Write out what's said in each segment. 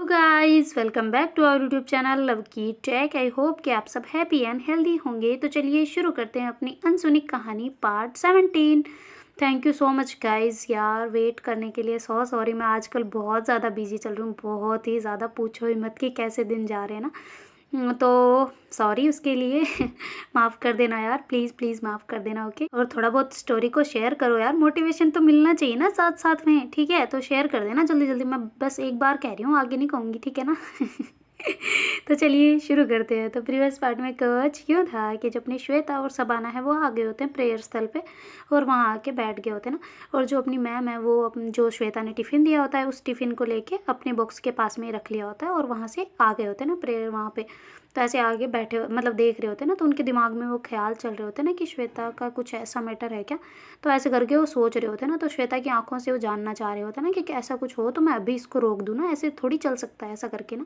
Guys welcome back to our YouTube channel love की tech. I hope कि आप सब हैप्पी एंड हेल्दी होंगे। तो चलिए शुरू करते हैं अपनी अनसुनी कहानी part 17। Thank you so much guys यार वेट करने के लिए। सॉरी मैं आजकल बहुत ज़्यादा बिजी चल रही हूँ, बहुत ही ज़्यादा। पूछो ही मत कि कैसे दिन जा रहे हैं ना। तो सॉरी उसके लिए माफ़ कर देना यार, प्लीज़ प्लीज़ माफ़ कर देना। ओके, और थोड़ा बहुत स्टोरी को शेयर करो यार, मोटिवेशन तो मिलना चाहिए ना साथ साथ में। ठीक है, तो शेयर कर देना जल्दी जल्दी। मैं बस एक बार कह रही हूँ, आगे नहीं कहूँगी, ठीक है ना। तो चलिए शुरू करते हैं। तो प्रीवियस पार्ट में कुछ यूँ था कि जो अपनी श्वेता और सबाना है वो आ गए होते हैं प्रेयर स्थल पे, और वहाँ आके बैठ गए होते हैं ना। और जो अपनी मैम है वो जो श्वेता ने टिफ़िन दिया होता है उस टिफ़िन को लेके अपने बॉक्स के पास में ही रख लिया होता है, और वहाँ से आ गए होते हैं ना प्रेयर वहाँ पे। तो ऐसे आगे बैठे मतलब देख रहे होते हैं ना, तो उनके दिमाग में वो ख्याल चल रहे होते हैं ना कि श्वेता का कुछ ऐसा मैटर है क्या। तो ऐसे करके वो सोच रहे होते हैं ना। तो श्वेता की आंखों से वो जानना चाह रहे होते हैं ना कि ऐसा कुछ हो तो मैं अभी इसको रोक दूँ ना, ऐसे थोड़ी चल सकता है ऐसा करके ना।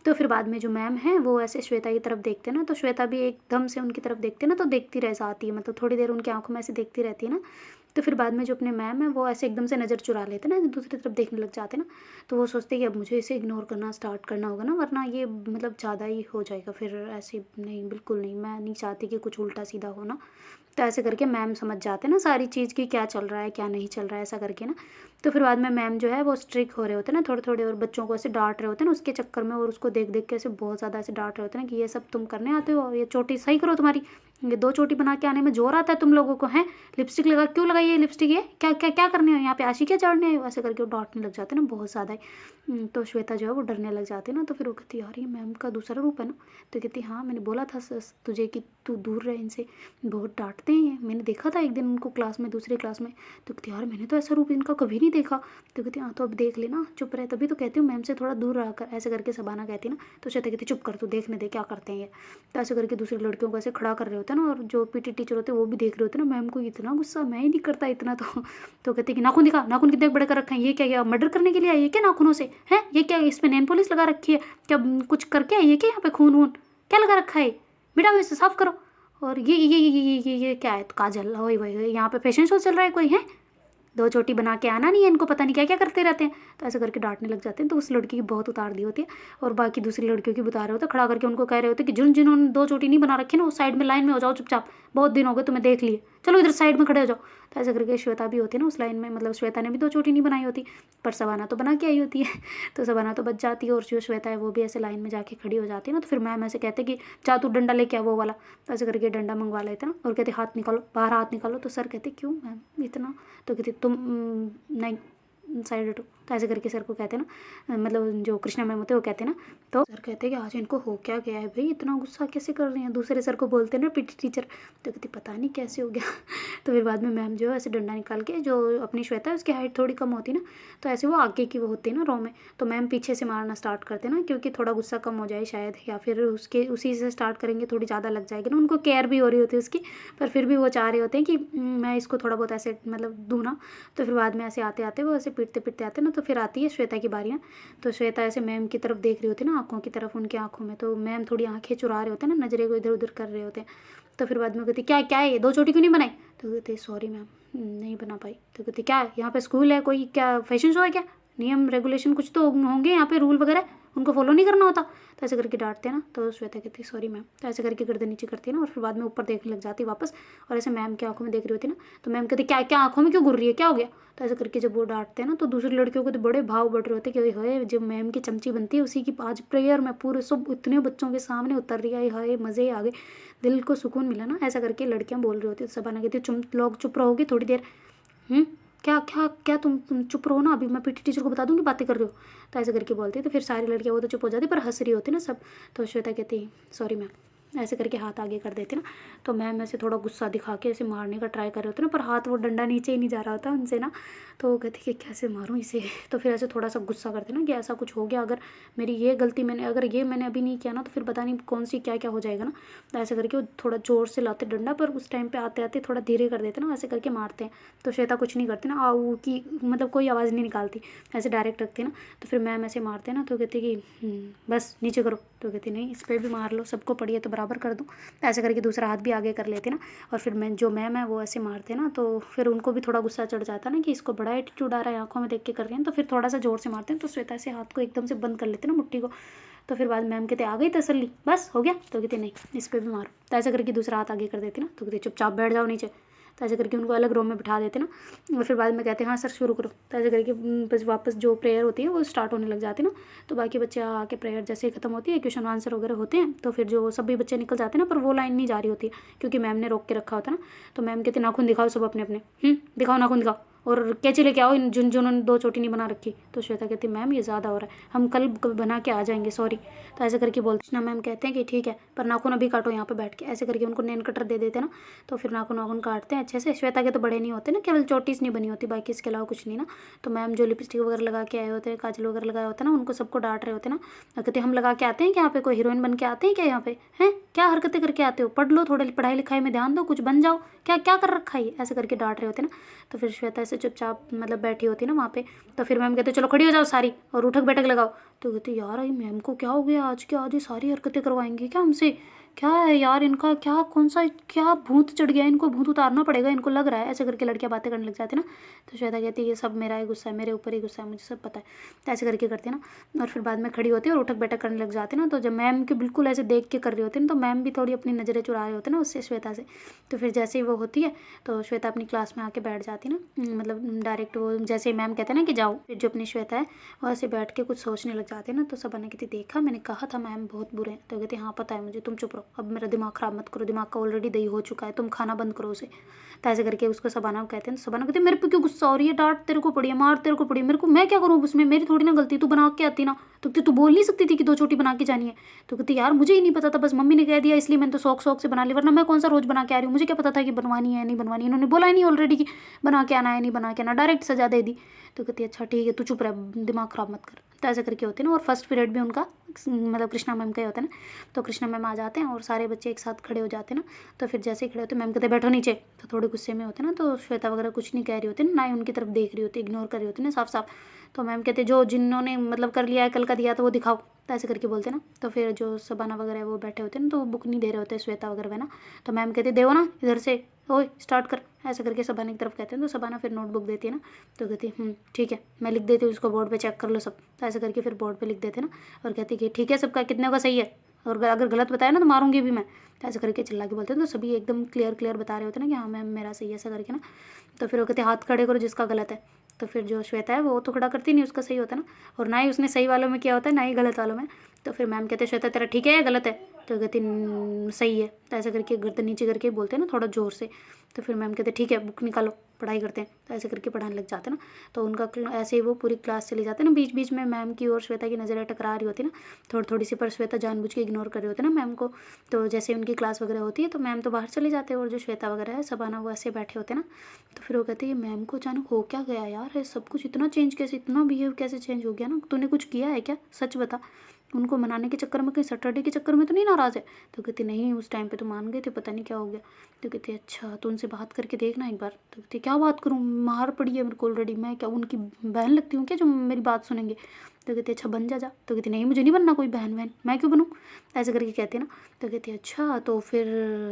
तो फिर बाद में जो मैम है वो ऐसे श्वेता की तरफ देखते हैं ना, तो श्वेता भी एकदम से उनकी तरफ देखते हैं ना, तो देखती रह जाती है, मतलब थोड़ी देर उनकी आंखों में ऐसे देखती रहती है ना। तो फिर बाद में जो अपने मैम है वो ऐसे एकदम से नज़र चुरा लेते हैं ना, दूसरी तरफ देखने लग जाते हैं ना। तो वो सोचते हैं कि अब मुझे इसे इग्नोर करना स्टार्ट करना होगा ना, वरना ये मतलब ज़्यादा ही हो जाएगा फिर। ऐसे नहीं, बिल्कुल नहीं, मैं नहीं चाहती कि कुछ उल्टा सीधा हो ना। तो ऐसे करके मैम समझ जाते हैं ना सारी चीज़ की, क्या चल रहा है क्या नहीं चल रहा है ऐसा करके ना। तो फिर बाद में मैम जो है वो स्ट्रिक हो रहे होते हैं ना थोड़े थोड़े, और बच्चों को ऐसे डांट रहे होते हैं ना उसके चक्कर में, और उसको देख देख के ऐसे बहुत ज़्यादा ऐसे डांट रहे होते हैं ना कि ये सब तुम करने आते हो, ये चोटी सही करो तुम्हारी, ये 2 चोटी बना के आने में जोर आता है तुम लोगों को, हैं लिपस्टिक लगा क्यों लगाई है लिपस्टिक, ये क्या क्या क्या करने हो यहाँ पे, आशी क्या चढ़ने आए हो, ऐसे करके वो डांटने लग जाते हैं ना बहुत ज़्यादा ही। तो श्वेता जो है वो डरने लग जाती है ना। तो फिर वो कहती है यार ये मैम का दूसरा रूप है ना। तो कहती हाँ मैंने बोला था तुझे कि तू दूर रहे इनसे, बहुत डांटते हैं, मैंने देखा था एक दिन उनको क्लास में, दूसरी क्लास में। तो कहती यार मैंने तो ऐसा रूप इनका कभी नहीं देखा। तो कहती हाँ तो अब देख लेना, चुप रहे, तभी तो कहती हूँ मैम से थोड़ा दूर रहा कर, ऐसे करके सबाना कहती ना। तो श्वेता कहती चुप कर, तू देखने दे क्या करते हैं ये। तो ऐसे करके दूसरी लड़कियों को ऐसे खड़ा कर रहे होते हैं ना, और जो पीटी टीचर होते हैं वो भी देख रहे होते हैं ना। मैम को इतना गुस्सा, मैं ही नहीं करता इतना तो कहते कि नाखून दिखा, नाखून कितने बड़े कर रखे हैं, ये क्या क्या मर्डर करने के लिए आई है क्या नाखूनों से, है ये क्या इस पे नेल पॉलिश लगा रखी है क्या, कुछ करके आई है क्या, यहाँ पे खून वून क्या लगा रखा है, बेटा इसे साफ करो। और ये क्या है, तो काजल, वही वही यहाँ पे फैशन शो चल रहा है कोई, है 2 चोटी बना के आना नहीं है इनको, पता नहीं क्या क्या करते रहते हैं। तो ऐसे करके डांटने लग जाते हैं। तो उस लड़की की बहुत उतार दी होती है, और बाकी दूसरी लड़कियों की बता रहे होते हैं, खड़ा करके उनको कह रहे होते हैं कि जिन्होंने 2 चोटी नहीं बना रखी ना वो साइड में लाइन में हो जाओ चुपचाप, बहुत दिन हो गए तुम्हें देख लिए, चलो इधर साइड में खड़े हो जाओ। तो ऐसे करके श्वेता भी होती है ना उस लाइन में, मतलब श्वेता ने भी 2 चोटी नहीं बनाई होती, पर सबाना तो बना के आई होती है। तो सबाना तो बच जाती है, और जो श्वेता है वो भी ऐसे लाइन में जाके खड़ी हो जाती है ना। तो फिर मैम ऐसे कहते कि जा तू डंडा लेके आ वो वाला। तो ऐसे करके डंडा मंगवा लेते ना, और कहते हाथ निकालो बाहर, हाथ निकालो। तो सर कहते क्यों मैम इतना। तो कहती तुम नहीं साइड हटो। तो ऐसे करके सर को कहते हैं ना, मतलब जो कृष्णा मैम होते हैं वो कहते हैं ना। तो सर कहते हैं कि आज इनको हो क्या गया है भाई, इतना गुस्सा कैसे कर रहे हैं। दूसरे सर को बोलते हैं ना पीटी टीचर। तो कहती पता नहीं कैसे हो गया। तो फिर बाद में मैम जो है ऐसे डंडा निकाल के, जो अपनी श्वेता है उसकी हाइट थोड़ी कम होती ना, तो ऐसे वो आगे की वो होती है ना रो में, तो मैम पीछे से मारना स्टार्ट करते हैं ना, क्योंकि थोड़ा गुस्सा कम हो जाए शायद, या फिर उसके उसी से स्टार्ट करेंगे थोड़ी ज़्यादा लग जाएगी ना, उनको केयर भी हो रही होती है उसकी। पर फिर भी वो चाह रहे होते हैं कि मैं इसको थोड़ा बहुत ऐसे मतलब दूँ ना। तो फिर बाद में ऐसे आते आते वो ऐसे पीटते पीटते आते ना। तो फिर आती है श्वेता की बारियाँ। तो श्वेता ऐसे मैम की तरफ देख रही होती है ना, आँखों की तरफ, उनकी आँखों में। तो मैम थोड़ी आँखें चुरा रहे होते हैं ना, नजरें को इधर उधर कर रहे होते हैं। तो फिर बाद में कहती क्या क्या है ये, 2 चोटी क्यों नहीं बनाई। तो कहते सॉरी मैम नहीं बना पाई। तो कहती क्या यहाँ पे स्कूल है कोई, क्या फैशन शो है क्या, नियम रेगुलेशन कुछ तो होंगे यहाँ पे, रूल वगैरह उनको फॉलो नहीं करना होता। तो ऐसे करके डांटते हैं ना। तो श्वेता कहती सॉरी मैम। तो ऐसे करके गर्दन नीचे करती है ना, और फिर बाद में ऊपर देखने लग जाती है वापस, और ऐसे मैम की आंखों में देख रही होती है ना। तो मैम कहती क्या क्या आंखों में क्यों घुर रही है, क्या हो गया। तो ऐसे करके जब वो डांटते हैं ना, तो दूसरी लड़कियों को तो बड़े भाव बढ़ रहे होते हैं कि हाय जब मैम की चमची बनती है उसी की आज प्रेयर में पूरे सब इतने बच्चों के सामने उतर रही है, हाय मज़े आ गए, दिल को सुकून मिला ना। ऐसा करके लड़कियाँ बोल रही होती है। सबाना कहती तुम लोग चुप रहोगे थोड़ी देर, क्या क्या क्या तुम चुप रहो ना, अभी मैं पीटी टीचर को बता दूंगी बातें कर रहे हो। तो ऐसे करके बोलती है। तो फिर सारी लड़कियाँ वो तो चुप हो जाती, पर हंस रही होती ना सब। तो श्वेता कहती सॉरी मैम, ऐसे करके हाथ आगे कर देते ना। तो मैम ऐसे थोड़ा गुस्सा दिखा के ऐसे मारने का ट्राई कर रहे होते ना, पर हाथ वो डंडा नीचे ही नहीं जा रहा होता उनसे ना। तो वो कहती कि कैसे मारूँ इसे। तो फिर ऐसे थोड़ा सा गुस्सा करते ना कि ऐसा कुछ हो गया, अगर मेरी ये गलती मैंने अगर ये मैंने अभी नहीं किया ना, तो फिर पता नहीं कौन सी क्या क्या हो जाएगा ना। तो ऐसे करके वो थोड़ा ज़ोर से लाते डंडा, पर उस टाइम पे आते आते थोड़ा धीरे कर देते ना, ऐसे करके मारते हैं। तो श्वेता कुछ नहीं करती ना, आऊ की मतलब कोई आवाज़ नहीं निकालती, ऐसे डायरेक्ट रखती ना। तो फिर मैम ऐसे मारते ना, तो कहती कि बस नीचे करो। तो कहती नहीं इस पर भी मार लो, सबको पड़ी है तो बराबर कर दूँ। तो ऐसे करके दूसरा हाथ भी आगे कर लेती ना, और फिर मैं जो मैम है वो ऐसे मारते ना, तो फिर उनको भी थोड़ा गुस्सा चढ़ जाता ना कि इसको बड़ा एटीट्यूड आ रहा है, आंखों में देख के कर रही हैं, तो फिर थोड़ा सा जोर से मारते हैं। तो श्वेता से हाथ को एकदम से बंद कर लेते ना, मुट्ठी को। तो फिर बाद मैम कहते आ गई तसल्ली, बस हो गया। तो कहते नहीं, इस पर भी मारो। तो ऐसे करके दूसरा हाथ आगे कर देती ना, तो कहते चुपचाप बैठ जाओ नीचे। तो ऐसे करके उनको अलग रूम में बिठा देते ना, और फिर बाद में कहते हैं हाँ सर शुरू करो। तो ऐसे करके बस वापस जो प्रेयर होती है वो स्टार्ट होने लग जाती ना। तो बाकी बच्चे आके प्रेयर जैसे ही खत्म होती है, क्वेश्चन आंसर वगैरह होते हैं, तो फिर जो सभी बच्चे निकल जाते हैं ना, पर वो लाइन नहीं जा रही होती है क्योंकि मैम ने रोक के रखा होता है ना। तो मैम कहते नाखून दिखाओ सब अपने अपने, दिखाओ नाखून दिखाओ, और कैंची लेके आओ, इन जिन्होंने 2 चोटी नहीं बना रखी। तो श्वेता कहती मैम ये ज़्यादा हो रहा है, हम कल बना के आ जाएंगे, सॉरी। तो ऐसे करके बोलते ना, मैम कहते हैं कि ठीक है पर नाखून अभी काटो यहाँ पे बैठ के। ऐसे करके उनको नेल कटर दे देते ना, तो फिर नाखून काटते हैं अच्छे से। श्वेता के तो बड़े नहीं होते ना, केवल चोटीस नहीं बनी होती, बाकी इसके अलावा कुछ नहीं ना। तो मैम जो लिपस्टिक वगैरह लगा के आए होते हैं, काजल वगैरह लगाए होते हैं ना, उनको सबको डांट रहे होते हैं ना। कहते हम लगा के आते हैं क्या यहाँ पे, कोई हीरोइन बन के आते हैं क्या यहाँ पे, हैं क्या हरकतें करके आते हो, पढ़ लो, थोड़ी पढ़ाई लिखाई में ध्यान दो, कुछ बन जाओ, क्या क्या कर रखा है, ऐसे करके डांट रहे होते ना। तो फिर श्वेता ऐसे चुपचाप मतलब बैठी होती ना वहाँ पे। तो फिर मैम कहते चलो खड़ी हो जाओ सारी और उठक बैठक लगाओ। तो कहती यार ये मैम को क्या हो गया आज के आज, ये सारी हरकतें करवाएंगी क्या हमसे, क्या है यार इनका, क्या कौन सा क्या भूत चढ़ गया, इनको भूत उतारना पड़ेगा, इनको लग रहा है। ऐसे करके लड़कियां बातें करने लग जाती ना। तो श्वेता कहती है ये सब मेरा ही गुस्सा है, मेरे ऊपर ही गुस्सा है, मुझे सब पता है। तो ऐसे करके करते ना, और फिर बाद में खड़ी होती है और उठक बैठक करने लग जाते ना। तो जब मैम के बिल्कुल ऐसे देख के कर रही होती है ना, तो मैम भी थोड़ी अपनी नज़रें चुरा रहे होते ना उससे, श्वेता से। तो फिर जैसे ही वो होती है तो श्वेता अपनी क्लास में आके बैठ जाती ना, मतलब डायरेक्ट वो जैसे ही मैम कहते हैं ना कि जाओ, फिर जो अपनी श्वेता है वो ऐसे बैठ के कुछ सोचने लग जाते हैं ना। तो सब ने कहती देखा मैंने कहा था मैम बहुत बुरे हैं। तो कहती हाँ पता है मुझे, तुम चुप रहो, अब मेरा दिमाग ख़राब मत करो, दिमाग का ऑलरेडी दही हो चुका है, तुम खाना बंद करो उसे। तो ऐसे करके उसको सबाना कहते हैं। सबाना कहते हैं मेरे पे क्यों गुस्सा हो रही है, डांट तेरे को पड़ी है, मार तेरे को पड़ी है, मेरे को मैं क्या करूँ उसमें, मेरी थोड़ी ना गलती, तू बना के आती ना। तो कहती तू बोल नहीं सकती थी कि 2 चोटी बना के जानी है। तो कहती यार मुझे ही नहीं पता था, बस मम्मी ने कह दिया इसलिए मैंने तो शौक शौक से बना ली, वरना मैं कौन सा रोज़ बना के आ रही हूँ, मुझे क्या पता था कि बनवानी है नहीं बनवानी, इन्होंने बोला ही नहीं ऑलरेडी कि बना के आना है नहीं बना के आना, डायरेक्ट सजा दे दी। तो कहती अच्छा ठीक है तू चुप रह, दिमाग ख़राब मत कर। तो ऐसे करके होते हैं ना। और फर्स्ट पीरियड भी उनका मतलब कृष्णा मैम का ही होता है ना। तो कृष्णा मैम आ जाते हैं और सारे बच्चे एक साथ खड़े हो जाते हैं ना। तो फिर जैसे ही खड़े होते हैं मैम कहते हैं बैठो नीचे। तो थोड़े गुस्से में होते हैं ना, तो श्वेता वगैरह कुछ नहीं कह रही होती ना ही उनकी तरफ देख रही होती, इग्नोर कर रही होती ना साफ साफ। तो मैम कहते जो जिन्होंने मतलब कर लिया है कल का दिया तो वो दिखाओ। तो ऐसे करके बोलते ना। तो फिर जो सबाना वगैरह वो बैठे होते हैं ना, तो वो बुक नहीं दे रहे होते श्वेता वगैरह ना। तो मैम कहते देव ना इधर से, ओए स्टार्ट कर, ऐसे करके सबाना की तरफ कहते हैं। तो सबाना फिर नोटबुक देती है ना। तो कहती ठीक है मैं लिख देती हूँ, उसको बोर्ड पे चेक कर लो सब। तो ऐसे करके फिर बोर्ड पे लिख देते ना, और कहती कि ठीक है सबका कितने का सही है, और अगर गलत बताया ना तो मारूंगी भी मैं। तो ऐसे करके चिल्ला के बोलते हैं। तो सभी एकदम क्लियर बता रहे होते हैं ना कि हाँ मैम मेरा सही है, ऐसा करके ना। तो फिर वो कहते हाथ खड़े करो जिसका गलत है। तो फिर जो श्वेता है वो तो खड़ा करती नहीं, उसका सही होता है ना, और ना ही उसने सही वालों में किया होता है ना ही गलत वालों में। तो फिर मैम कहते श्वेता तेरा ठीक है या गलत है। तो कहती सही है। तो ऐसे करके गर्दन नीचे करके बोलते हैं ना थोड़ा ज़ोर से। तो फिर मैम कहते ठीक है बुक निकालो पढ़ाई करते हैं। तो ऐसे करके पढ़ाने लग जाते हैं ना। तो उनका ऐसे ही वो पूरी क्लास चली जाते हैं ना। बीच बीच में मैम की और श्वेता की नज़रें टकरा रही होती है ना, थोड़ी थोड़ी सी, पर श्वेता जानबूझ के इग्नोर कर रहे होते हैं ना मैम को। तो जैसे उनकी क्लास वगैरह होती है तो मैम तो बाहर चले जाते हैं, और जो श्वेता वगैरह है सबाना वो ऐसे बैठे होते हैं ना। तो फिर वो कहते हैं मैम को अचानक हो क्या गया यार, है सब कुछ इतना चेंज कैसे, इतना बिहेव कैसे चेंज हो गया ना, तूने कुछ किया है क्या, सच बता, उनको मनाने के चक्कर में कहीं सैटरडे के चक्कर में तो नहीं नाराज़ है। तो कहती नहीं उस टाइम पे तो मान गए थे, पता नहीं क्या हो गया। तो कहती अच्छा तो उनसे बात करके देखना एक बार। तो कहती क्या बात करूँ, मार पड़ी है मेरे को ऑलरेडी, मैं क्या उनकी बहन लगती हूँ क्या जो मेरी बात सुनेंगे। तो कहती अच्छा बन जा जा। तो कहती नहीं मुझे नहीं बनना कोई बहन वहन, मैं क्यों बनूँ, ऐसे करके कहती है ना। तो कहती अच्छा तो फिर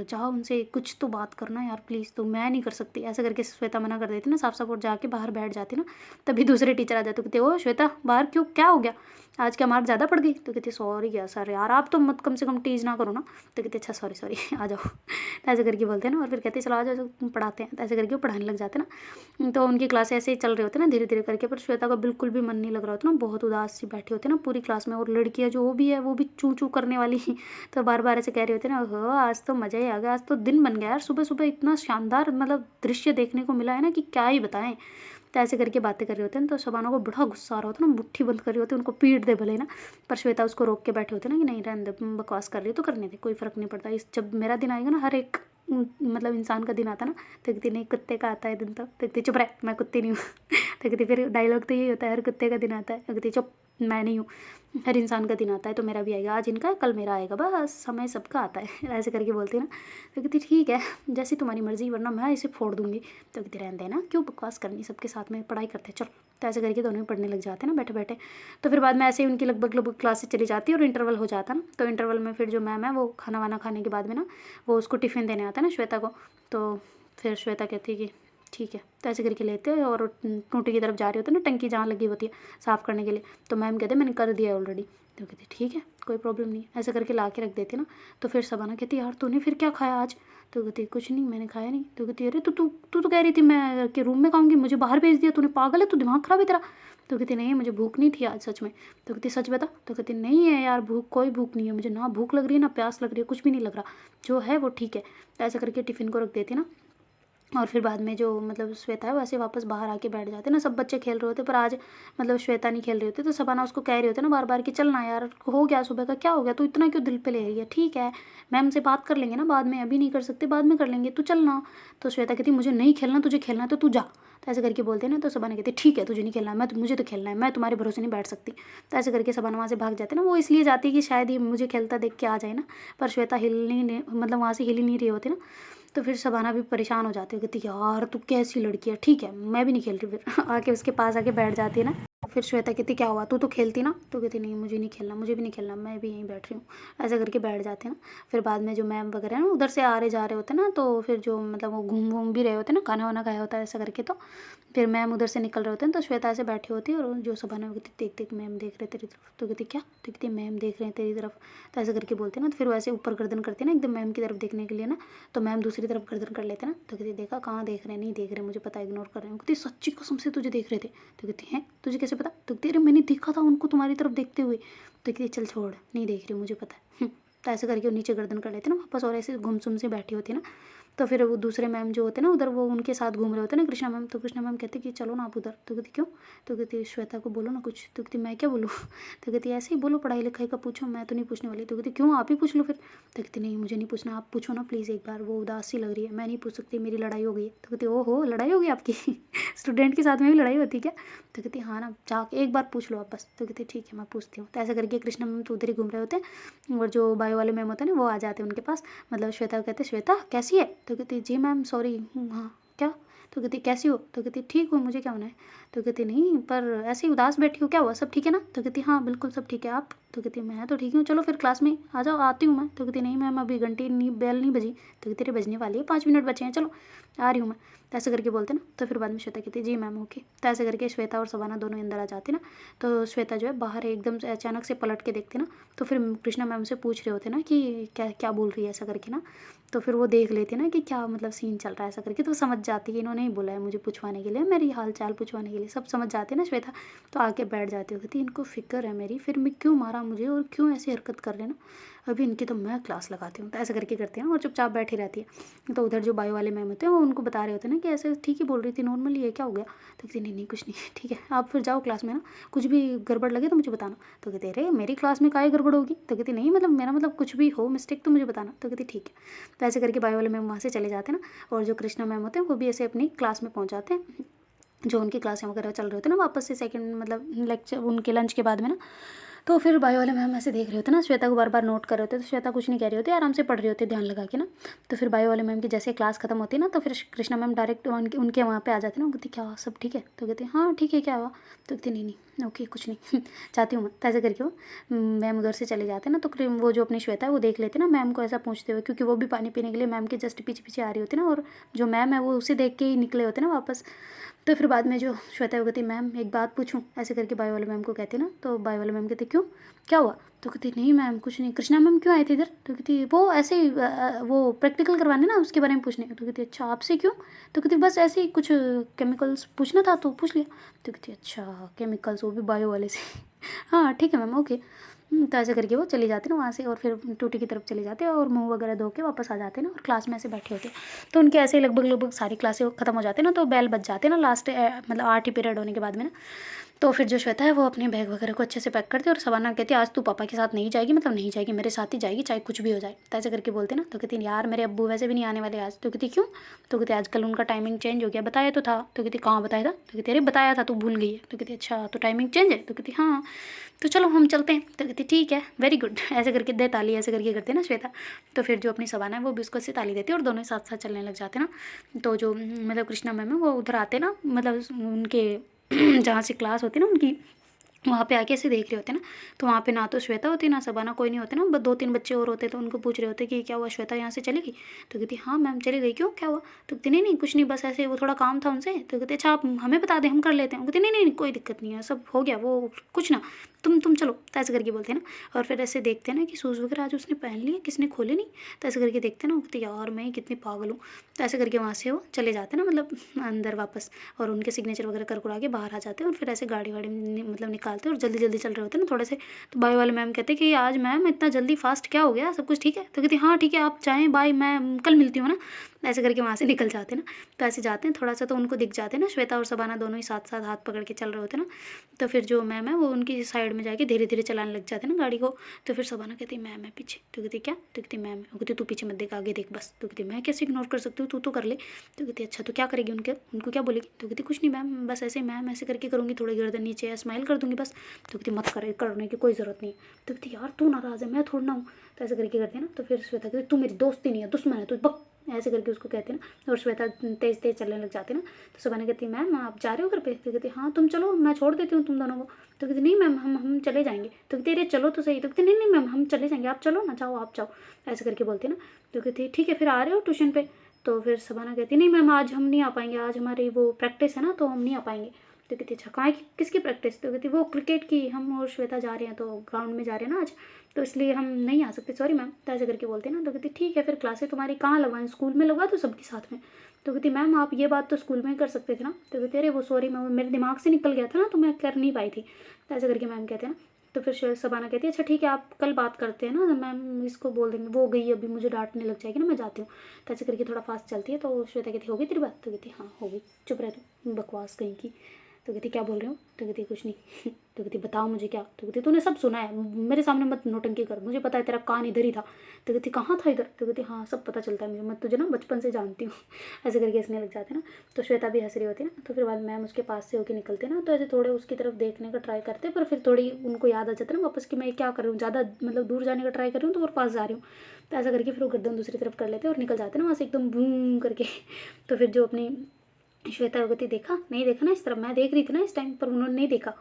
जाओ उनसे कुछ तो बात करना यार प्लीज़। तो मैं नहीं कर सकती, ऐसे करके श्वेता मना कर देती ना साफ साफ, और जाके बाहर बैठ जाती ना। तभी दूसरे टीचर आ जाते, कहते ओ श्वेता बाहर क्यों, क्या हो गया, आज क्या मार्क ज़्यादा पड़ गई। तो कहती सॉरी क्या सर यार, आप तो मत कम से कम टीज ना करो ना। तो कहते अच्छा सॉरी आ जाओ। तो ऐसे करके बोलते हैं ना, और फिर कहते चलो आ जाओ पढ़ाते हैं। तो ऐसे करके वो पढ़ाने लग जाते ना। तो उनकी क्लास ऐसे ही चल रहे होते ना धीरे धीरे करके, पर श्वेता का बिल्कुल भी मन नहीं लग रहा होता ना, बहुत उदास सी बैठी होती है ना पूरी क्लास में। और लड़कियाँ जो वो भी है वो भी चू चू करने वाली तो बार बार ऐसे कह रहे होते ना, हो आज तो मज़ा ही आ गया, आज तो दिन बन गया यार, सुबह सुबह इतना शानदार मतलब दृश्य देखने को मिला है ना कि क्या ही बताएं। तो ऐसे करके बातें कर रहे होते हैं। तो शबाना को बड़ा गुस्सा आ रहा होता है ना, मुट्ठी बंद कर रही होती है, उनको पीट दे भले ना। पर श्वेता उसको रोक के बैठे होते हैं ना कि नहीं रहने दे, बकवास कर रही है तो करने दे, कोई फ़र्क नहीं पड़ता। इस जब मेरा दिन आएगा ना, हर एक मतलब इंसान का दिन आता ना, तो कहती नहीं कुत्ते का आता है दिन, तो कहती चुप रह मैं कुत्ती नहीं हूँ। तो कहती फिर डायलॉग तो यही होता है, हर कुत्ते का दिन आता है। तो कहती चुप मैं नहीं हूँ, हर इंसान का दिन आता है, तो मेरा भी आएगा, आज इनका कल मेरा आएगा, बस समय सबका आता है। ऐसे करके बोलती ना। तो कहती ठीक है जैसी तुम्हारी मर्जी, वरना मैं इसे फोड़ दूँगी। तो कहती रहने देना, क्यों बकवास करनी, सबके साथ में पढ़ाई करते चल। तो ऐसे करके दोनों ही पढ़ने लग जाते हैं ना बैठे बैठे। तो फिर बाद में ऐसे ही उनकी लगभग क्लासेस चली जाती है और इंटरवल हो जाता ना। तो इंटरवल में फिर जो मैम है वो खाना वाना खाने के बाद में ना वो उसको टिफ़िन देने आता है ना श्वेता को। तो फिर श्वेता कहती है कि ठीक है, तो ऐसे करके लेते हैं और टूटी की तरफ जा रही होती है ना, टंकी जहाँ लगी होती है साफ़ करने के लिए। तो मैम कहते मैंने कर दिया है ऑलरेडी। तो कहती ठीक है कोई प्रॉब्लम नहीं, ऐसे करके ला के रख देते ना। तो फिर शबाना कहती यार तूने फिर क्या खाया आज? तो कहती कुछ नहीं मैंने खाया नहीं। तो कहती अरे तू तो कह रही थी मैं के रूम में खाऊंगी, मुझे बाहर भेज दिया तूने, पागल है तू, दिमाग ख़राब है तेरा। तो कहती नहीं मुझे भूख नहीं थी आज सच में। तो कहती सच बता। तो कहती नहीं है यार भूख, कोई भूख नहीं है मुझे, ना भूख लग रही है ना प्यास लग रही है, कुछ भी नहीं लग रहा, जो है वो ठीक है। तो ऐसे करके टिफ़िन को रख देती ना। और फिर बाद में जो मतलब श्वेता है वैसे वापस बाहर आके बैठ जाते ना। सब बच्चे खेल रहे होते पर आज मतलब श्वेता नहीं खेल रही होती। तो शबाना उसको कह रही होती ना बार बार कि चलना यार, हो गया सुबह का, क्या हो गया, तू इतना क्यों दिल पे ले रही है, ठीक है मैम से बात कर लेंगे ना बाद में, अभी नहीं कर सकते बाद में कर लेंगे, तू चलना। तो श्वेता कहती मुझे नहीं खेलना, तुझे खेलना है तो तू जा। तो ऐसे करके बोलते हैं ना। तो शबाना कहती ठीक है तुझे नहीं खेलना है, मुझे तो खेलना है, मैं तुम्हारे भरोसे नहीं बैठ सकती। तो ऐसे करके शबाना वहाँ से भाग जाते ना। वो इसलिए जाती है कि शायद ये मुझे खेलता देख के आ जाए ना, पर श्वेता हिल नहीं मतलब वहाँ से हिल ही नहीं रही होती ना। तो फिर शबाना भी परेशान हो जाती है, कहती यार तू कैसी लड़की है, ठीक है मैं भी नहीं खेल रही। फिर आके उसके पास आके बैठ जाती है ना। फिर श्वेता कहती क्या हुआ, तू तो खेलती ना। तो कहती नहीं मुझे नहीं खेलना, मुझे भी नहीं खेलना, मैं भी यहीं बैठ रही हूँ। ऐसा करके बैठ जाते हैं ना। फिर बाद में जो मैम वगैरह है ना उधर से आ रहे जा रहे होते हैं ना, तो फिर जो मतलब वो घूम घूम भी रहे होते हैं ना, खाना वाना खाया होता है ऐसा करके। तो फिर मैम उधर से निकल रहे होते हैं। तो श्वेता ऐसे बैठी होती है और जो शबाना कहती देख देख मैम देख रहे तेरी तरफ। तो कहती क्या? तो कहती मैम देख रहे हैं तेरी तरफ। तो ऐसे करके बोलते हैं ना। तो फिर वैसे ऊपर गर्दन करते हैं ना एकदम मैम की तरफ देखने के लिए ना। तो मैम दूसरी तरफ गर्दन कर लेते हैं ना। तो कहती देखा कहाँ देख रहे हैं, नहीं देख रहे मुझे पता, इग्नोर कर रहे हैं। कहती सच्ची कसम से तुझे देख रहे थे। तो कहती हैं तुझे कैसे पता? तो कहती अरे मैंने देखा था उनको तुम्हारी तरफ देखते हुए। तो कहती चल छोड़, नहीं देख रही मुझे पता है। तो ऐसे करके वो नीचे गर्दन कर लेते ना वापस और ऐसे गुमसुम से बैठी होती है ना। तो फिर वो दूसरे मैम जो होते हैं ना उधर वो उनके साथ घूम रहे होते हैं ना, कृष्णा मैम। तो कृष्णा मैम कहती कि चलो ना आप उधर। तो कहती क्यों? तो कहती श्वेता को बोलो ना कुछ। तो कहती मैं क्या बोलूँ? तो कहती ऐसे ही बोलो, पढ़ाई लिखाई का पूछो, मैं तो नहीं पूछने वाली। तो कहती क्यों आप ही पूछ लो फिर। तो कहती नहीं मुझे नहीं पूछना, आप पूछो ना प्लीज़ एक बार, वो उदास सी लग रही है, मैं नहीं पूछ सकती, मेरी लड़ाई हो गई है। तो कहती ओहो लड़ाई हो गई आपकी? स्टूडेंट के साथ में भी लड़ाई होती है क्या? तो कहती हाँ ना, जाके एक बार पूछ लो आप बस। तो कहती ठीक है मैं पूछती हूँ। तो ऐसा करके कृष्णा मैम तो उधर ही घूम रहे होते हैं और जो बायो वाले मैम होते हैं ना वो आ जाते हैं उनके पास। मतलब श्वेता को कहते श्वेता कैसी है? तो कहती जी मैम सॉरी। हाँ क्या? तो कहती कैसी हो? तो कहती ठीक हूँ, मुझे क्या होना है? तो कहती नहीं पर ऐसे ही उदास बैठी हो, क्या हुआ, सब ठीक है ना? तो कहती हाँ बिल्कुल सब ठीक है, आप? तो कहती मैं तो ठीक हूँ, चलो फिर क्लास में आ जाओ, आती हूँ मैं। तो कहती नहीं मैम अभी घंटी नहीं, बेल नहीं बजी। तो कहती अरे बजने वाली है, 5 मिनट बचे हैं, चलो आ रही हूँ मैं। तो ऐसे करके बोलते ना। तो फिर बाद में श्वेता कहती जी मैम ओके। तो ऐसे करके श्वेता और शबाना दोनों अंदर आ जाती ना। तो श्वेता जो है बाहर एकदम से अचानक से पलट के देखते ना। तो फिर कृष्णा मैम से पूछ रहे होते ना कि क्या क्या बोल रही है ऐसा करके ना। तो फिर वो देख लेते ना कि क्या मतलब सीन चल रहा है ऐसा करके। तो समझ जाती है इन्होंने ही बोला है मुझे पूछवाने के लिए, मेरी हाल चाल पूछवाने के लिए, सब समझ जाते ना श्वेता। तो आके बैठ जाती हो, कहती इनको फिक्र है मेरी, फिर मैं क्यों मारा मुझे और क्यों ऐसी हरकत कर रहे ना, अभी इनकी तो मैं क्लास लगाती हूँ। तो ऐसा करके करते हैं और चुपचाप बैठी रहती है। तो उधर जो बायो वाले मैम होते हैं वो उनको बता रहे होते हैं ना कि ऐसे ठीक ही बोल रही थी नॉर्मली है, क्या हो गया? तो कहती नहीं नहीं कुछ नहीं ठीक है, आप फिर जाओ क्लास में ना, कुछ भी गड़बड़ लगे तो मुझे बताना। तो कहते अरे मेरी क्लास में काहे गड़बड़ होगी? तो कहती नहीं मतलब मेरा मतलब कुछ भी हो मिस्टेक तो मुझे बताना। तो कहती ठीक है। तो ऐसे करके बायो वाले मैम वहाँ से चले जाते हैं ना। और जो कृष्णा मैम होते हैं वो भी ऐसे अपनी क्लास में पहुँच जाते हैं, जो उनकी क्लासें वगैरह चल रहे होते हैं ना वापस से सेकंड मतलब लेक्चर उनके लंच के बाद में ना। तो फिर बायो वाले मैम ऐसे देख रहे होते ना, श्वेता को बार बार नोट कर रहे होते। तो श्वेता कुछ नहीं कह रही होती, आराम से पढ़ रही होती ध्यान लगा के ना। तो फिर बायो वाले मैम की जैसे क्लास खत्म होती है ना तो फिर कृष्णा मैम डायरेक्ट उनके वहाँ पे आ जाते ना। वो कहती क्या सब ठीक है? तो कहती हाँ ठीक है, क्या हुआ? तो कहती नहीं नहीं ओके कुछ नहीं चाहती हूँ मैं। तो ऐसे करके वो मैम उधर से चले जाते ना। तो वो जो अपनी श्वेता है वो देख लेते ना मैम को ऐसा पूछते हुए, क्योंकि वो भी पानी पीने के लिए मैम के जस्ट पीछे पीछे आ रही होती ना। और जो मैम है वो उसे देख के ही निकले होते ना वापस। तो फिर बाद में जो श्वेता वो कहती मैम एक बात पूछूं, ऐसे करके बायो वाले मैम को कहते ना। तो बायो वाले मैम कहते क्यों, क्या हुआ? तो कहती नहीं मैम कुछ नहीं, कृष्णा मैम क्यों आए थे इधर? तो कहती वो ऐसे ही वो प्रैक्टिकल करवाने ना उसके बारे में पूछने। तो कहती अच्छा आपसे क्यों? तो कहती बस ऐसे ही कुछ केमिकल्स पूछना था तो पूछ लिया। तो कहती अच्छा केमिकल्स, वो भी बायो वाले से हाँ ठीक है मैम ओके। तो ऐसे करके वो चली जाती ना वहाँ से और फिर टूटी की तरफ चले जाते हैं और मुंह वगैरह धो के वापस आ जाते हैं ना। और क्लास में ऐसे बैठे होते हैं। तो उनके ऐसे ही लगभग सारी क्लासें खत्म हो जाती है ना। तो बेल बज जाते हैं ना लास्ट मतलब 8 ही पीरियड होने के बाद में ना। तो फिर जो श्वेता है वो अपने बैग वगैरह को अच्छे से पैक करती है और शबाना कहती है आज तू पापा के साथ नहीं जाएगी, मतलब नहीं जाएगी, मेरे साथ ही जाएगी चाहे कुछ भी हो जाए। तो ऐसे करके बोलते ना। तो कहती यार मेरे अब्बू वैसे भी नहीं आने वाले आज। तो कहती क्यों? तो कहती आजकल उनका टाइमिंग चेंज हो गया, बताया तो था। तो कहती कहाँ बताया था? तो कहती अरे बताया था तू भूल गई है। तो कहती अच्छा तो टाइमिंग चेंज है? तो कहती हाँ तो चलो हम चलते हैं। तो कहती ठीक है वेरी गुड ऐसे करके दे ताली, ऐसे करके करते ना श्वेता। तो फिर जो अपनी शबाना है वो भी उसको ऐसे ताली देती है और दोनों साथ साथ चलने लग जाते ना। तो जो मतलब कृष्णा मैम है वो उधर आते ना, मतलब उनके जहाँ से क्लास होती है ना उनकी, वहाँ पे आके ऐसे देख रहे होते हैं ना, तो वहाँ पे ना तो श्वेता होती ना शबाना, कोई नहीं होते ना, बस 2-3 बच्चे और होते, तो उनको पूछ रहे होते कि क्या हुआ श्वेता यहाँ से चली गई? तो कहती हाँ मैम चली गई, क्यों क्या हुआ? तो कहती नहीं नहीं कुछ नहीं, बस ऐसे वो थोड़ा काम था उनसे। तो कहते अच्छा आप हमें बता दें, हम कर लेते हैं। कहते नहीं नहीं नहीं, कोई दिक्कत नहीं है, सब हो गया वो, कुछ ना, तुम चलो, तो ऐसे करके बोलते हैं ना। और फिर ऐसे देखते हैं ना कि शूज़ वगैरह आज उसने पहन लिए, किसने खोले नहीं, तो ऐसे करके देखते हैं ना, कहते यार मैं कितनी पागल हूँ। तो ऐसे करके वहाँ से वो चले जाते हैं ना, मतलब अंदर वापस, और उनके सिग्नेचर वगैरह कर कुरा के बाहर आ जाते हैं। और फिर ऐसे गाड़ी वाड़ी मतलब निकालते हैं और जल्दी जल्दी चल रहे होते हैं ना थोड़े से। तो बाय वाले मैम कहते हैं कि आज मैम इतना जल्दी फास्ट क्या हो गया, सब कुछ ठीक है? तो कहती हाँ ठीक है, आप जाएँ, बाय, मैं कल मिलती हूँ ना। ऐसे करके वहाँ से निकल जाते हैं ना। तो ऐसे जाते हैं थोड़ा सा, तो उनको दिख जाते हैं ना, श्वेता और शबाना दोनों ही साथ साथ हाथ पकड़ के चल रहे होते हैं ना। तो फिर जो मैम है वो उनकी साइड में जाके धीरे धीरे चलाने लग जाते हैं ना गाड़ी को। तो फिर शबाना कहती मैम है पीछे। तो कहती क्या? तो कहती मैम है। वो कहती तू पीछे मत देख, आगे देख बस। तो कहती मैं कैसे इग्नोर कर सकती हूँ, तू तो कर ले। तो कहती अच्छा तो क्या करेगी उनको क्या बोलेगी? तो कहती कुछ नहीं मैम, बस ऐसे मैम ऐसे करके करूँगी, थोड़ी गर्दन नीचे स्माइल कर दूँगी बस। तो कहती मत करने की कोई ज़रूरत नहीं है। तो कहती यार तू नाराज़ है, मैं थोड़ा ना हूँ। तो ऐसे करके करते हैं ना। तो फिर श्वेता कहती तू मेरी दोस्त ही नहीं है, दुश्मन है तू, बक, ऐसे करके उसको कहते हैं ना। और श्वेता तेज़ तेज़ चलने लग जाती है ना। तो शबाना कहती मैम आप जा रहे हो घर पे? तो कहती हाँ तुम चलो, मैं छोड़ देती हूँ तुम दोनों को। तो कहती नहीं मैम हम चले जाएंगे। तो कहती अरे चलो तो सही। तो कहती नहीं नहीं मैम हम चले जाएंगे, आप चलो ना, जाओ आप जाओ, ऐसे करके बोलती है ना। तो कहती ठीक है फिर आ रहे हो ट्यूशन पे? तो फिर शबाना कहती नहीं मैम आज हम नहीं आ पाएंगे, आज हमारी वो प्रैक्टिस है ना, तो हम नहीं आ पाएंगे। तो कहती अच्छा कहाँ की, किसकी प्रैक्टिस? तो कहती वो क्रिकेट की, हम और श्वेता जा रहे हैं, तो ग्राउंड में जा रहे हैं ना आज, तो इसलिए हम नहीं आ सकते, सॉरी मैम। तो ऐसे करके बोलते हैं ना। तो कहती ठीक है फिर क्लासेस तुम्हारी कहाँ लगवाएं, स्कूल में लगवा दो सबके साथ में? तो कहती मैम आप ये बात तो स्कूल में ही कर सकते थे ना। तो कहते अरे वो सॉरी मैं, मेरे दिमाग से निकल गया था ना, तो मैं कर नहीं पाई थी। तो ऐसे करके मैम कहते हैं ना। तो फिर शबाना कहती है अच्छा ठीक है आप कल बात करते हैं ना, मैम इसको बोल देंगे, वो गई अभी मुझे डांटने लग जाएगी ना, मैं जाती हूँ। तो ऐसे करके थोड़ा फास्ट चलती है। तो श्वेता कहती होगी तेरी बात? तो कहती हाँ होगी, चुप रह तू, बकवास कहीं की। तो कहती क्या बोल रहे हो? तो कहती कुछ नहीं। तो कहती बताओ मुझे क्या? तो कहती तूने सब सुना है, मेरे सामने मत नौटंकी कर, मुझे पता है तेरा कान इधर ही था। तो कहती कहाँ था इधर? तो कहती हाँ सब पता चलता है मुझे, मैं तुझे ना बचपन से जानती हूँ। ऐसे करके हंसने लग जाते हैं ना। तो श्वेता भी हंस रही होती है ना। तो फिर बाद मैम उसके पास से होके निकलते हैं ना, तो ऐसे थोड़े उसकी तरफ देखने का ट्राई करते हैं, पर फिर थोड़ी उनको याद आ जाता है ना वापस कि मैं क्या कर रही हूँ, ज़्यादा मतलब दूर जाने का ट्राई कर रही हूँ तो और पास जा रही हूँ। तो ऐसा करके फिर वो गर्दन दूसरी तरफ कर लेते हैं और निकल जाते हैं ना वहाँ से एकदम बूम करके। तो फिर जो अपनी श्वेता कहती देखा नहीं, देखा ना इस तरफ, मैं देख रही थी ना इस टाइम पर उन्होंने नहीं देखा।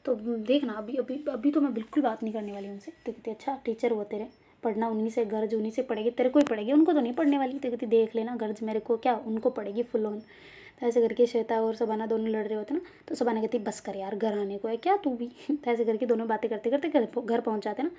तो देखना अभी अभी अभी तो मैं बिल्कुल बात नहीं करने वाली उनसे। तो कहती अच्छा टीचर वो तेरे, पढ़ना उन्हीं से, गर्ज उन्हीं से पड़ेगी, तेरे को ही पड़ेगी, उनको तो नहीं पढ़ने वाली। तो कहती देख लेना गर्ज मेरे को क्या, उनको पड़ेगी फुल ऑन। तो ऐसे करके श्वेता और शबाना दोनों लड़ रहे होते ना। तो शबाना कहती बस कर यार, घर आने को है क्या तू भी। तो ऐसे करके दोनों बातें करते करते घर पहुँच जाते ना।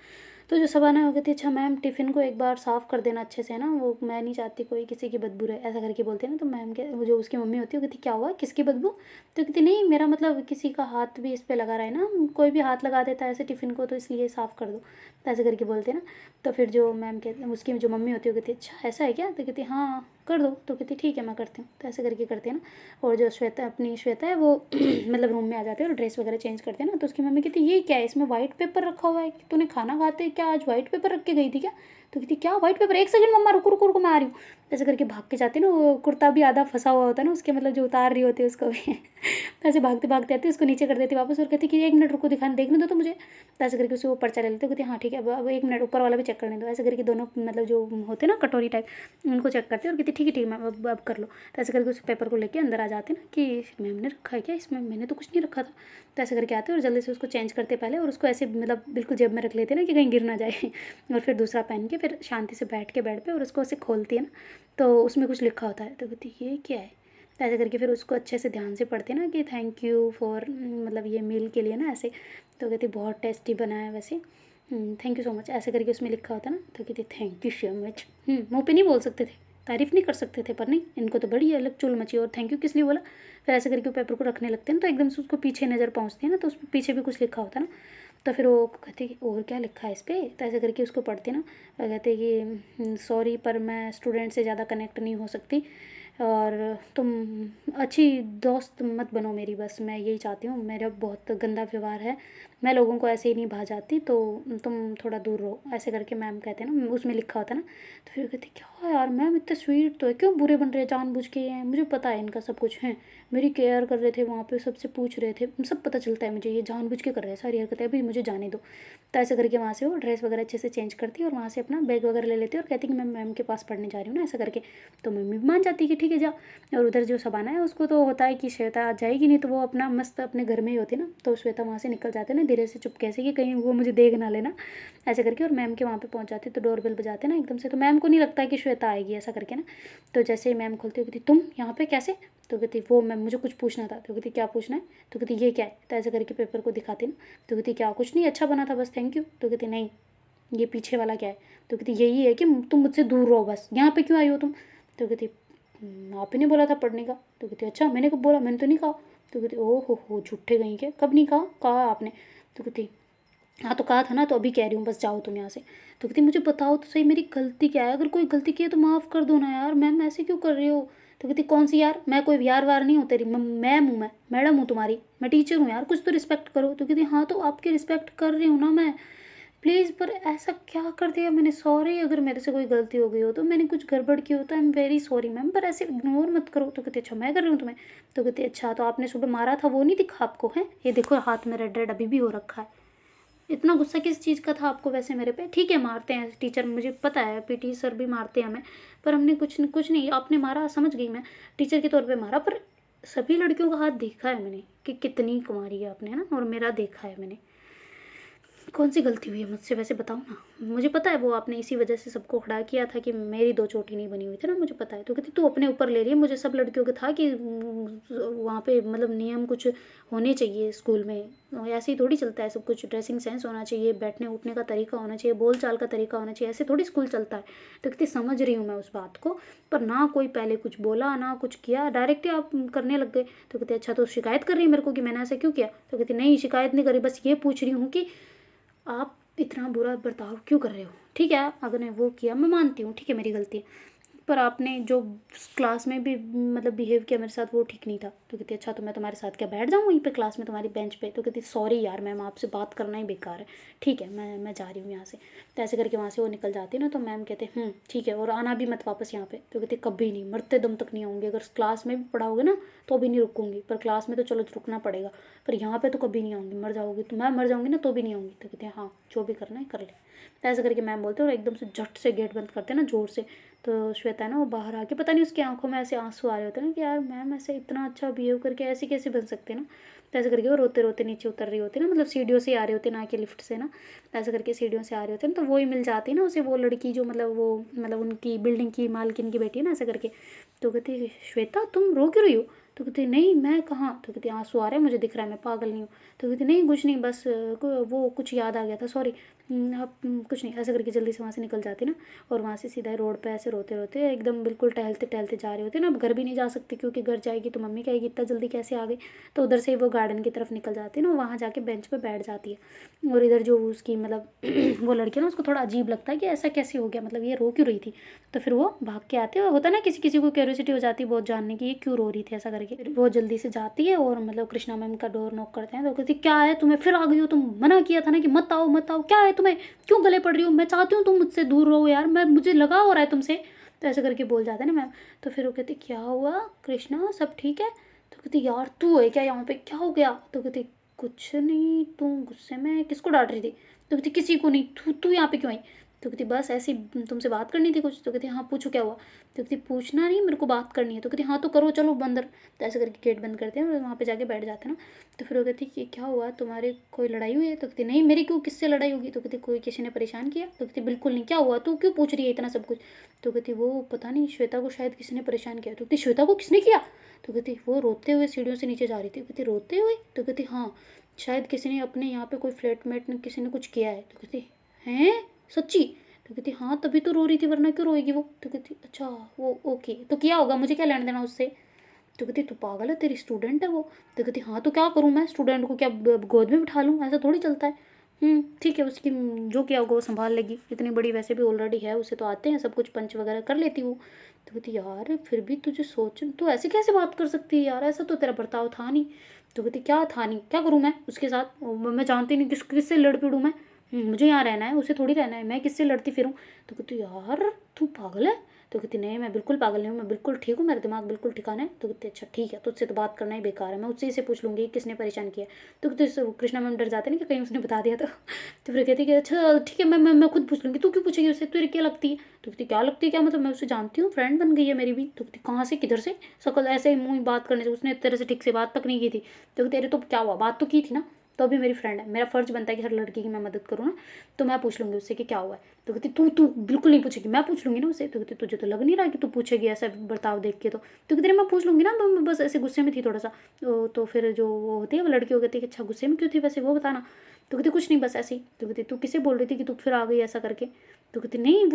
तो जो शबाना कहती अच्छा मैम टिफ़िन को एक बार साफ़ कर देना अच्छे से ना, वो मैं नहीं चाहती कोई किसी की बदबू रहे, ऐसा करके बोलते हैं ना। तो मैम के वो जो उसकी मम्मी होती है वो कहती क्या हुआ, किसकी बदबू? तो कहती नहीं मेरा मतलब किसी का हाथ भी इस पर लगा रहा है ना, कोई भी हाथ लगा देता है ऐसे टिफ़िन को, तो इसलिए साफ़ कर दो। तो ऐसे करके बोलते हैं ना। तो फिर जो मैम कहते उसकी जो मम्मी होती है वो कहती अच्छा ऐसा है क्या? तो कहती हाँ कर दो। तो कहती ठीक है मैं करती हूँ। तो ऐसे करके करते हैं ना। और जो श्वेता है वो मतलब रूम में आ जाते हैं और ड्रेस वगैरह चेंज करते हैं ना। तो उसकी मम्मी कहती ये क्या है, इसमें वाइट पेपर रखा हुआ है, तूने खाना खाते क्या आज वाइट पेपर रख के गई थी क्या? तो कहती क्या वाइट पेपर, एक सेकंड मम्मा रुको रुको रुको मैं आ रही हूँ। ऐसे करके भाग के जाती है ना, वो कुर्ता भी आधा फंसा हुआ होता है ना उसके, मतलब जो उतार रही होती है उसको भी। तो ऐसे भागते भागते आती है, उसको नीचे कर देती वापस और कहती कि 1 मिनट रुको, दिखाने देखने दो तो मुझे। तो ऐसे करके उसे वो पर्चा ले लेते, कहती हाँ ठीक है अब 1 मिनट ऊपर वाला भी चेक करने दो। ऐसे करके दोनों मतलब जो होते हैं ना कटोरी टाइप, उनको चेक करते हैं और कहती ठीक है ठीक है मैम अब कर लो। तो ऐसे करके उस पेपर को लेके अंदर आ जाते हैं ना कि मैम ने रखा है क्या इसमें, मैंने तो कुछ नहीं रखा था। तो ऐसे करके आते हैं और जल्दी से उसको चेंज करते पहले, और उसको ऐसे मतलब बिल्कुल जेब में रख लेते हैं ना कि कहीं गिर ना जाए। और फिर दूसरा पहन के फिर शांति से बैठ के बेड पे और उसको ऐसे खोलती है ना, तो उसमें कुछ लिखा होता है। तो कहती ये क्या है? तो ऐसे करके फिर उसको अच्छे से ध्यान से पढ़ते हैं ना कि थैंक यू फॉर मतलब ये मील के लिए ना ऐसे। तो कहती बहुत टेस्टी बना है वैसे, थैंक यू सो मच, ऐसे करके उसमें लिखा होता ना। तो कहती थैंक यू सो मच। मुँह पे नहीं बोल सकते थे, तारीफ़ नहीं कर सकते थे, पर नहीं इनको तो बड़ी अलग चुल मची। और थैंक यू किस लिए बोला? फिर ऐसे करके वो पेपर को रखने लगते हैं ना, तो एकदम से उसको पीछे नज़र पहुँचती है ना, तो उस पीछे भी कुछ लिखा होता है ना। तो फिर वो कहते कि और क्या लिखा है इस पर? तो ऐसे करके उसको पढ़ते ना। कहते कि सॉरी पर मैं स्टूडेंट से ज़्यादा कनेक्ट नहीं हो सकती, और तुम अच्छी दोस्त मत बनो मेरी, बस मैं यही चाहती हूँ, मेरा बहुत गंदा व्यवहार है मैं लोगों को ऐसे ही नहीं भा जाती, तो तुम थोड़ा दूर रहो, ऐसे करके मैम कहते हैं ना, उसमें लिखा होता है ना। तो फिर कहती क्या यार मैम इतने स्वीट तो है, क्यों बुरे बन रहे हैं जानबूझ के हैं, मुझे पता है इनका सब कुछ है, मेरी केयर कर रहे थे वहाँ पे, सबसे पूछ रहे थे, सब पता चलता है मुझे, ये जानबूझ के कर रहे हैं सारी हरकतें, अभी मुझे जाने दो। तो ऐसे करके वहाँ से वो ड्रेस वगैरह अच्छे से चेंज करती है और वहाँ से अपना बैग वगैरह ले लेती है और कहती है कि मैं मैम के पास पढ़ने जा रही हूँ ना, ऐसा करके। तो मम्मी भी मान जाती है कि ठीक है जा। और उधर जो शबाना है उसको तो होता है कि श्वेता आ जाएगी नहीं, तो वो अपना मस्त अपने घर में ही होती ना, तो श्वेता वहाँ से निकल जाते ना धीरे से चुपके से कि कहीं वो मुझे देख ना लेना, ऐसे करके। और मैम के वहाँ पे पहुँच जाती तो डोरबेल बजाते ना एकदम से, तो मैम को नहीं लगता कि श्वेता आएगी, ऐसा करके ना। तो जैसे ही मैम खोलती हो कहती तुम यहाँ पे कैसे, तो कहती वो मैम मुझे कुछ पूछना था, तो कहती क्या पूछना है, तो कहती ये क्या है, तो ऐसे करके पेपर को दिखाती ना। तो कहती क्या कुछ नहीं, अच्छा बना था बस थैंक यू। तो कहती नहीं ये पीछे वाला क्या है, तो कहती यही है कि तुम मुझसे दूर रहो बस, यहाँ पे क्यों आई हो तुम। तो कहती आप ही ने बोला था पढ़ने का। तो कहती अच्छा मैंने कब बोला, मैंने तो नहीं कहा। तो कहती ओ हो झूठे गई के, कब नहीं कहा, कहा आपने। तो कहती हाँ तो कहा था ना, तो अभी कह रही हूँ बस जाओ तुम यहाँ से। तो कहती मुझे बताओ तो सही मेरी गलती क्या है, अगर कोई गलती की है तो माफ़ कर दो ना यार, मैम ऐसे क्यों कर रही हो। तो कहती कौन सी यार, मैं कोई यार वार नहीं हूँ तेरी, मैम हूँ, मैं मैडम हूँ तुम्हारी, मैं टीचर हूँ यार, कुछ तो रिस्पेक्ट करो। तो कहती हाँ तो आपकी रिस्पेक्ट कर रही हूँ ना मैं, प्लीज़ पर ऐसा क्या कर दिया मैंने, सॉरी अगर मेरे से कोई गलती हो गई हो तो, मैंने कुछ गड़बड़ की हो तो I am very sorry ma'am, पर ऐसे इग्नोर मत करो। तो कहती अच्छा मैं कर रही हूँ तुम्हें। तो कहती अच्छा तो आपने सुबह मारा था वो नहीं दिखा आपको, है ये देखो हाथ में रेड रेड अभी भी हो रखा है, इतना गुस्सा किस चीज़ का था आपको वैसे मेरे पे। ठीक है मारते हैं टीचर, मुझे पता है पीटी सर भी मारते हैं हमें, पर हमने कुछ नहीं, आपने मारा समझ गई मैं, टीचर के तौर पे मारा, पर सभी लड़कियों का हाथ देखा है मैंने कि कितनी कुमारी है आपने, है ना, और मेरा देखा है मैंने, कौन सी गलती हुई है मुझसे वैसे बताओ ना। मुझे पता है वो आपने इसी वजह से सबको खड़ा किया था कि मेरी दो चोटी नहीं बनी हुई थी ना, मुझे पता है। तो कहती तू अपने ऊपर ले रही है, मुझे सब लड़कियों का था कि वहाँ पे मतलब नियम कुछ होने चाहिए स्कूल में, ऐसे ही थोड़ी चलता है सब कुछ, ड्रेसिंग सेंस होना चाहिए, बैठने उठने का तरीका होना चाहिए, बोल चाल का तरीका होना चाहिए, ऐसे थोड़ी स्कूल चलता है। तो कहती समझ रही हूँ मैं उस बात को, पर ना कोई पहले कुछ बोला ना कुछ किया, डायरेक्ट ही आप करने लग गए। तो कहते अच्छा तो शिकायत कर रही है मेरे को कि मैंने ऐसा क्यों किया। तो कहती नहीं शिकायत नहीं करी, बस ये पूछ रही हूँ कि आप इतना बुरा बर्ताव क्यों कर रहे हो। ठीक है अगर ने वो किया मैं मानती हूँ, ठीक है मेरी गलती है, पर आपने जो क्लास में भी मतलब बिहेव किया मेरे साथ वो ठीक नहीं था। तो कहती अच्छा तो मैं तुम्हारे साथ क्या बैठ जाऊँ वहीं पे क्लास में तुम्हारी बेंच पे। तो कहती सॉरी यार मैम आपसे बात करना ही बेकार है, ठीक है मैं जा रही हूँ यहाँ से। तो ऐसे करके वहाँ से वो निकल जाती है ना, तो मैम कहते ठीक है और आना भी मत वापस यहाँ पे। तो कहती कभी नहीं, मरते दम तक नहीं आऊँगी, अगर क्लास में भी पढ़ाओगे ना तो भी नहीं रुकूंगी, पर क्लास में तो चलो रुकना पड़ेगा, पर यहाँ पे तो कभी नहीं आऊँगी, मर जाओगी तो मैं मर जाऊँगी ना तो भी नहीं आऊँगी। तो कहते हैं हाँ जो भी करना है कर ले। तो ऐसे करके मैम बोलते हैं और एकदम से झट से गेट बंद करते हैं ना जोर से। तो श्वेता है ना वो बाहर आके, पता नहीं उसकी आंखों में ऐसे आंसू आ रहे होते हैं ना कि यार मैम ऐसे इतना अच्छा बिहेव करके ऐसे कैसे बन सकते हैं ना। तो ऐसे करके वो रोते रोते नीचे उतर रही होती है ना, मतलब सीढ़ियों से आ रहे होते ना कि लिफ्ट से ना, तो ऐसे करके सीढ़ियों से आ रहे होते हैं, तो वो ही मिल जाती है ना उसे वो लड़की जो मतलब उनकी बिल्डिंग की मालकिन की बेटी है ना, ऐसे करके। तो कहती श्वेता तुम रो क्यों रही हो। तो कहती नहीं मैं कहाँ। तो कहती आंसू आ रहे हैं मुझे दिख रहा है, मैं पागल नहीं हूँ। तो कहती नहीं कुछ नहीं, बस वो कुछ याद आ गया था सॉरी, आप कुछ नहीं, ऐसे करके जल्दी से वहाँ से निकल जाती ना। और वहाँ से सीधा रोड पे ऐसे रोते रोते एकदम बिल्कुल टहलते टहलते जा रहे होते ना, अब घर भी नहीं जा सकते क्योंकि घर जाएगी तो मम्मी कहेगी इतना जल्दी कैसे आ गई। तो उधर से वो गार्डन की तरफ निकल जाती है ना, वहाँ जाके बेंच पे बैठ जाती है। और इधर जो उसकी मतलब वो लड़की है ना उसको थोड़ा अजीब लगता है कि ऐसा कैसे हो गया, मतलब ये रो क्यों रही थी। तो फिर वो भाग के आती है, होता है ना किसी किसी को क्यूरियोसिटी हो जाती है बहुत जानने की ये क्यों रो रही थी ऐसा करके। फिर वो जल्दी से जाती है और मतलब कृष्णा मैम का डोर नॉक करते हैं, तो कहती क्या है तुम्हें, फिर आ गई हो तुम, मना किया था ना कि मत आओ मत आओ, क्या है तुम्हें, क्यों गले पड़ रही हो, मैं चाहती हूँ तुम मुझसे दूर रहो यार, मैं मुझे लगा हो रहा है तुमसे। तो ऐसे करके बोल जाते हैं ना मैम। तो फिर वो कहती क्या हुआ कृष्णा सब ठीक है। तो कहती यार तू है क्या यहाँ पे, क्या हो गया। तो कहती कुछ नहीं, तू गुस्से में किसको डांट रही थी। तो कहती किसी को नहीं, तू तू यहाँ पे क्यों आई। तो कहती बस ऐसे ही तुमसे बात करनी थी कुछ। तो कहती हाँ पूछो क्या हुआ। तो कहती पूछना नहीं मेरे को बात करनी है। तो कहती हाँ तो करो चलो अंदर। तो ऐसे करके गेट बंद करते हैं और वहाँ पे जाके बैठ जाते हैं ना। तो फिर वो कहती कि क्या हुआ तुम्हारे कोई लड़ाई हुई है। तो कहती नहीं मेरी क्यों, किससे लड़ाई होगी। तो कहती कोई किसी ने परेशान किया। तो कहती बिल्कुल नहीं, क्या हुआ तू क्यों पूछ रही है इतना सब कुछ। तो कहती वो पता नहीं श्वेता को शायद किसी ने परेशान किया। तो कहती श्वेता को किसने किया। तो कहती वो रोते हुए सीढ़ियों से नीचे जा रही थी। कहती रोते हुए। तो कहती हाँ शायद किसी ने अपने यहाँ पे कोई फ्लैटमेट ने किसी ने कुछ किया है। तो कहती हैं सच्ची। तो कहती हाँ तभी तो रो रही थी वरना क्यों रोएगी वो। तो कहती अच्छा वो ओके तो किया होगा, मुझे क्या लेना देना उससे। तो कहती तू पागल है, तेरी स्टूडेंट है वो। तो कहती हाँ तो क्या करूँ मैं, स्टूडेंट को क्या गोद में बिठा लूँ, ऐसा थोड़ी चलता है। ठीक है उसकी जो किया होगा वो संभाल लेगी, इतनी बड़ी वैसे भी ऑलरेडी है, उसे तो आते हैं सब कुछ, पंच वगैरह कर लेती वो। तो कहती यार फिर भी तुझे सोच, तू ऐसे कैसे बात कर सकती है यार, ऐसा तो तेरा बर्ताव था नहीं। तो कहती क्या था नहीं, क्या करूँ मैं उसके साथ, मैं जानती नहीं किससे लड़ पड़ूँ मैं, मुझे यहाँ रहना है, उसे थोड़ी रहना है, मैं किससे लड़ती फिरूँ। तो कहती यार तू पागल है। तो कहती नहीं मैं बिल्कुल पागल नहीं हूँ, मैं बिल्कुल ठीक हूँ, मेरा दिमाग बिल्कुल ठिकाना है। तो कहती अच्छा ठीक है, तो उससे तो बात करना ही बेकार है, मैं उससे से पूछ लूँगी किसने परेशान किया। तो कहते कृष्णा मैम डर जाते ना कि कहीं उसने बता दिया तो फिर कहती कि अच्छा ठीक है मैं खुद पूछ लूँगी, तू क्यों पूछेगी उससे, तुझे क्या लगती है। तो कहती क्या लगती है क्या मतलब, मैं उसे जानती हूँ, फ्रेंड बन गई है मेरी भी। तो कहती कहाँ से किधर से, सकल ऐसे ही मुँह बात करने से, उसने तेरे से ठीक से बात तक नहीं की थी। तो तेरे तो क्या हुआ, बात तो की थी ना, तो अभी मेरी फ्रेंड है, मेरा फर्ज बनता है कि हर लड़की की मैं मदद करूँ ना, तो मैं पूछ लूँगी उससे कि क्या हुआ है। तो कहती तू बिल्कुल नहीं पूछेगी, मैं पूछ लूँगी ना उससे। तो कहती तुझे तो लग नहीं रहा कि तू पूछेगी ऐसा बर्ताव देख के। तो कहती मैं पूछ लूँगी ना, मैं बस ऐसे गुस्से में थी थोड़ा सा। तो फिर जो वो होती है वो लड़की, वो कहती है कि अच्छा गुस्से में क्यों थी वैसे, वो बताना। तो कहती कुछ नहीं बस ऐसे ही। तो कहती तू किसे बोल रही थी कि तू फिर आ गई ऐसा करके। तो कहती नहीं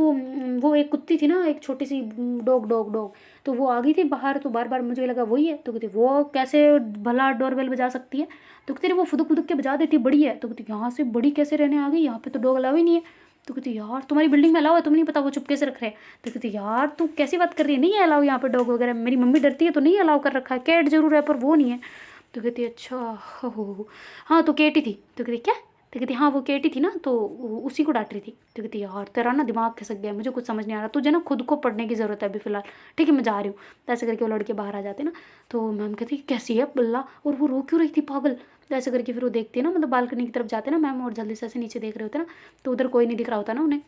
वो एक कुत्ती थी ना, एक छोटी सी डॉग, तो वो आ गई थी बाहर, तो बार बार मुझे लगा वही है। तो कहती वो कैसे भला डोरबेल बजा सकती है। तो कहती वो फुदक फुदक के बजा देती बड़ी है। तो कहती यहाँ से बड़ी कैसे रहने आ गई, यहाँ पे तो डॉग अलाउ ही नहीं है। तो कहती यार तुम्हारी बिल्डिंग में अलाउ है, तुम नहीं पता वो चुपके से रख रहे हैं। तो कहती यार तू कैसी बात कर रही है, नहीं है अलाउ यहाँ पे डॉग वगैरह, मेरी मम्मी डरती है तो नहीं अलाउ कर रखा है, कैट जरूर है पर वो नहीं है। तो कहती अच्छा हो हाँ तो केटी थी। तो कहती क्या। तो कहती हाँ वो केटी थी ना, तो उसी को डांट रही थी। तो कहती यार तेरा ना दिमाग खिसक गया, मुझे कुछ समझ नहीं आ रहा, तुझे ना खुद को पढ़ने की ज़रूरत है अभी फ़िलहाल, ठीक है मैं जा रही हूँ। तो ऐसे करके वो लड़के बाहर आ जाते ना। तो मैम कहती कैसी है बल्ला, और वो रो क्यों रही थी पागल। तो ऐसे करके फिर वो देखती है ना, मतलब बालकनी की तरफ जाते ना मैम, और जल्दी से ऐसे नीचे देख रहे होते ना, तो उधर कोई नहीं दिख रहा होता ना उन्हें।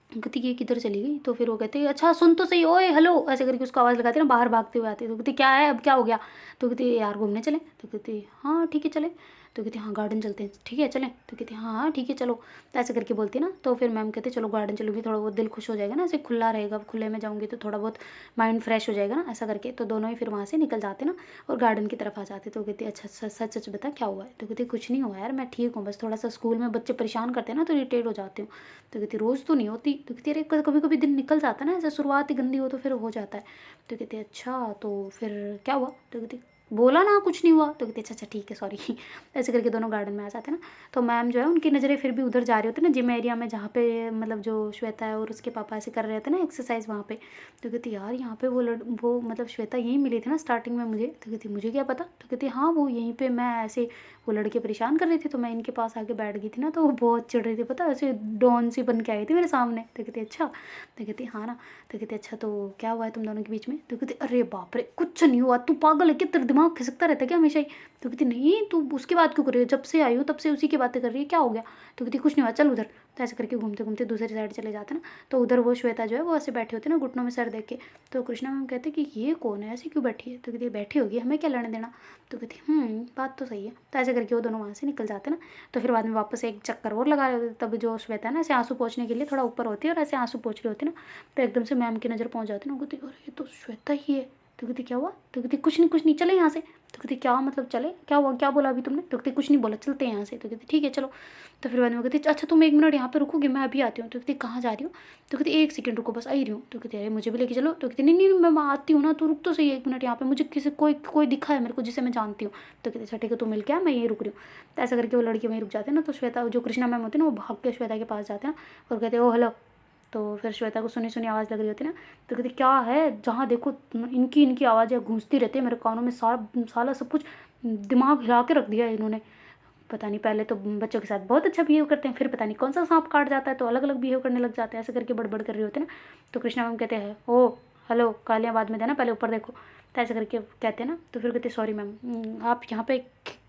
कहती ये किधर चली गई। तो फिर वो कहते अच्छा सुन तो सही, ओए हेलो, ऐसे करके उसको आवाज़ लगाती ना, बाहर भागते हुए आती। तो कहती क्या है अब, क्या हो गया। तो कहती यार घूमने चले। तो कहती हाँ ठीक है चले। तो कहती हाँ गार्डन चलते हैं, ठीक है चलें। तो कहती हाँ हाँ ठीक है चलो। तो ऐसे करके बोलती ना, तो फिर मैम कहते चलो गार्डन चलूँगी, थोड़ा बहुत दिल खुश हो जाएगा ना, ऐसे खुला रहेगा, खुले में जाऊँगी तो थोड़ा बहुत माइंड फ्रेश हो जाएगा ना, ऐसा करके। तो दोनों ही फिर वहाँ से निकल जाते ना, और गार्डन की तरफ आ जाते। तो कहती अच्छा सच सच बता क्या हुआ है। तो कहती कुछ नहीं हुआ यार, मैं ठीक हूँ, बस थोड़ा सा स्कूल में बच्चे परेशान करते हैं ना, तो इरिटेट हो जाती हूँ। तो कहती रोज़ तो नहीं होती। तो कहती अरे कभी कभी दिन निकल जाता है ना, ऐसे शुरुआत ही गंदी हो तो फिर हो जाता है। तो कहती अच्छा तो फिर क्या हुआ। तो कहती बोला ना कुछ नहीं हुआ। तो कहती अच्छा ठीक है सॉरी ऐसे करके दोनों गार्डन में आ जाते हैं ना। तो मैम जो है उनकी नज़रें फिर भी उधर जा रही होती है ना, जिम एरिया में, जहाँ पे मतलब जो श्वेता है और उसके पापा ऐसे कर रहे थे ना एक्सरसाइज वहाँ पे। तो कहती यार यहाँ पे वो मतलब श्वेता यहीं मिली थी ना स्टार्टिंग में मुझे। तो कहती मुझे क्या पता। तो कहती हाँ वो यहीं पे, मैं ऐसे वो लड़के परेशान कर रही थी तो मैं इनके पास आके बैठ गई थी ना, तो वो बहुत चिढ़ रही थी पता, ऐसे डॉन सी बन के आई थी मेरे सामने। तो कहती अच्छा। तो कहती हाँ ना। तो कहती अच्छा तो क्या हुआ है तुम दोनों के बीच में। तो कहती अरे बाप रे कुछ नहीं हुआ, तू पागल है क्या, तेरा दिमाग खिसकता रहता है क्या हमेशा ही। तो कहती नहीं तू उसकी बात क्यों कर रही है, जब से आई हो तब से उसी की बातें कर रही है, क्या हो गया। तो कहती कुछ नहीं हुआ चल उधर। तो ऐसे करके घूमते घूमते दूसरी साइड चले जाते ना। तो उधर वो श्वेता जो है वो ऐसे बैठे होते ना घुटनों में सर देख के। तो कृष्णा मैम कहते कि ये कौन है, ऐसे क्यों बैठी है। तो कहती बैठी होगी, हमें क्या लेने देना। तो कहती बात तो सही है। तो ऐसे करके वो दोनों वहाँ से निकल जाते ना। तो फिर बाद में वापस एक चक्कर और लगा रहे होते, तब जो श्वेता है ना ऐसे आंसू पोंछने के लिए थोड़ा ऊपर होती है और ऐसे आंसू पोंछ रही होती है ना। तो एकदम से मैम की नज़र पहुँच जाती है ना, कहती अरे ये तो श्वेता ही है। तो कहती क्या हुआ। तो कहती कुछ नहीं चले यहाँ से। तो कहती क्या मतलब चले, क्या हुआ, क्या बोला अभी तुमने। तो कहती कुछ नहीं बोला, चलते हैं यहाँ से। तो कहती ठीक है चलो। तो फिर बाद में कहती अच्छा तुम 1 मिनट यहाँ पे रुकोगे, मैं अभी आती हूँ। तो कहती कहाँ जा रही हो। तो कहती 1 सेकंड रुको बस, आई रही हूँ। तो कहती अरे मुझे भी लेके चलो। तो कहती नहीं मैं आती हूँ ना, तो रुक तो सही 1 मिनट यहाँ पे, मुझे किसी कोई दिखा है मेरे को जिसे मैं जानती हूँ। तो कहती अच्छा ठीक है, तो मिल के आ, मैं यहीं रुक रही हूँ। तो ऐसा करके वो लड़के वहीं रुक जाते हैं ना। तो श्वेता जो कृष्णा मैम होती है ना, वो भाग के श्वेता के पास जाते हैं और कहते ओ हेलो। तो फिर श्वेता को सुनी सुनी आवाज़ लग रही होती है ना। तो कहती क्या है, जहाँ देखो इनकी आवाज़ें गूंजती रहती है मेरे कानों में, साला सब कुछ दिमाग हिला के रख दिया है इन्होंने। पता नहीं, पहले तो बच्चों के साथ बहुत अच्छा बिहेव करते हैं, फिर पता नहीं कौन सा सांप काट जाता है तो अलग अलग बिहेव करने लग जाते हैं, ऐसे करके बड़बड़ कर रहे होते हैं ना। तो कृष्णा मैम कहते हैं ओ हेलो, गालियाँ बाद में देना, पहले ऊपर देखो। तो ऐसे करके कहते हैं ना। तो फिर कहते सॉरी मैम, आप यहाँ पे